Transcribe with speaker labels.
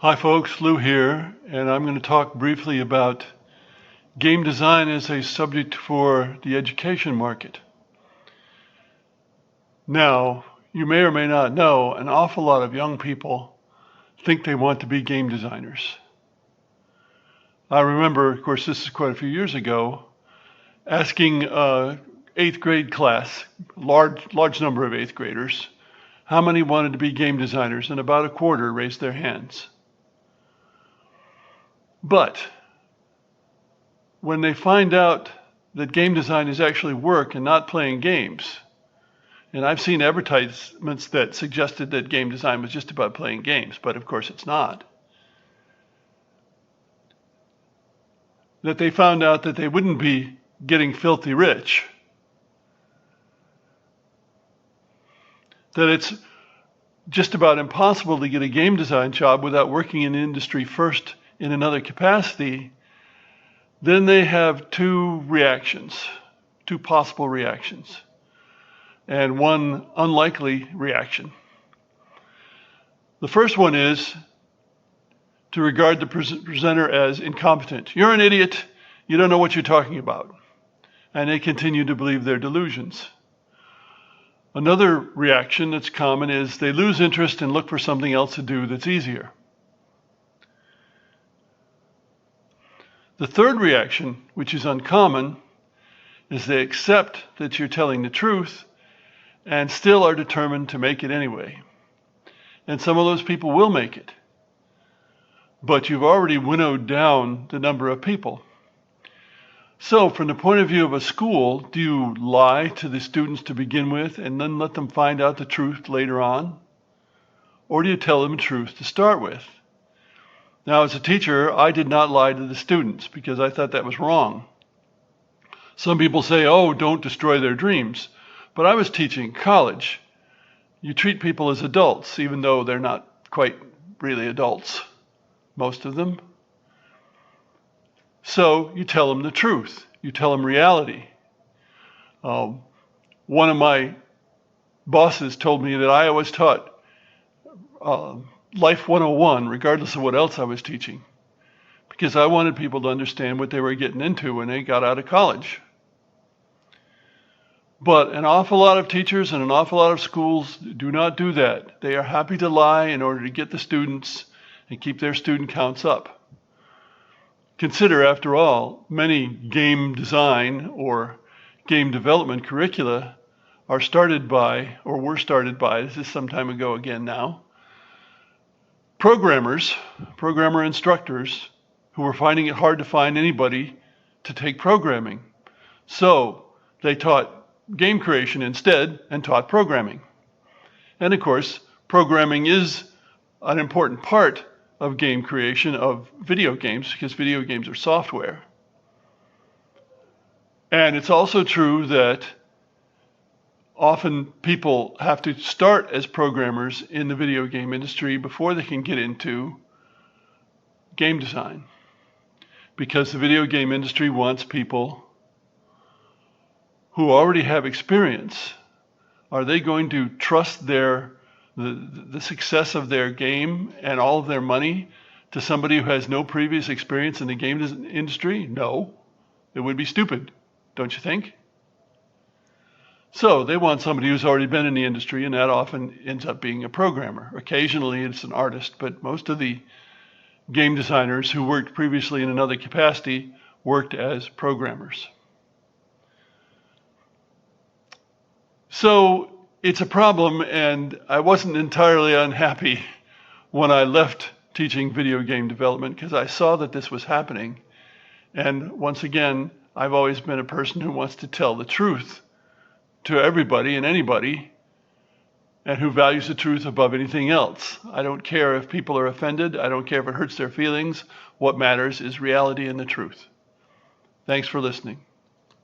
Speaker 1: Hi folks, Lou here, and I'm going to talk briefly about game design as a subject for the education market. Now, you may or may not know, an awful lot of young people think they want to be game designers. I remember, of course, this is quite a few years ago, asking an 8th grade class, large number of 8th graders, how many wanted to be game designers, and about a quarter raised their hands. But when they find out that game design is actually work and not playing games, and I've seen advertisements that suggested that game design was just about playing games, but of course it's not, that they found out that they wouldn't be getting filthy rich, that it's just about impossible to get a game design job without working in industry first in another capacity, then they have two possible reactions, and one unlikely reaction. The first one is to regard the presenter as incompetent. You're an idiot, you don't know what you're talking about. And they continue to believe their delusions. Another reaction that's common is they lose interest and look for something else to do that's easier. The third reaction, which is uncommon, is they accept that you're telling the truth and still are determined to make it anyway. And some of those people will make it. But you've already winnowed down the number of people. So from the point of view of a school, do you lie to the students to begin with and then let them find out the truth later on? Or do you tell them the truth to start with? Now, as a teacher, I did not lie to the students because I thought that was wrong. Some people say, oh, don't destroy their dreams. But I was teaching college. You treat people as adults, even though they're not quite really adults, most of them. So you tell them the truth. You tell them reality. One of my bosses told me that I always taught Life 101, regardless of what else I was teaching, because I wanted people to understand what they were getting into when they got out of college. But an awful lot of teachers and an awful lot of schools do not do that. They are happy to lie in order to get the students and keep their student counts up. Consider, after all, many game design or game development curricula are started by, or were started by, this is some time ago again now, programmer instructors who were finding it hard to find anybody to take programming. So they taught game creation instead and taught programming. And of course, programming is an important part of game creation of video games because video games are software. And it's also true that often people have to start as programmers in the video game industry before they can get into game design, because the video game industry wants people who already have experience. Are they going to trust the success of their game and all of their money to somebody who has no previous experience in the game industry? No, it would be stupid, don't you think? So they want somebody who's already been in the industry, and that often ends up being a programmer. Occasionally it's an artist, but most of the game designers who worked previously in another capacity worked as programmers. So it's a problem, and I wasn't entirely unhappy when I left teaching video game development because I saw that this was happening. And once again, I've always been a person who wants to tell the truth to everybody and anybody, and who values the truth above anything else. I don't care if people are offended. I don't care if it hurts their feelings. What matters is reality and the truth. Thanks for listening.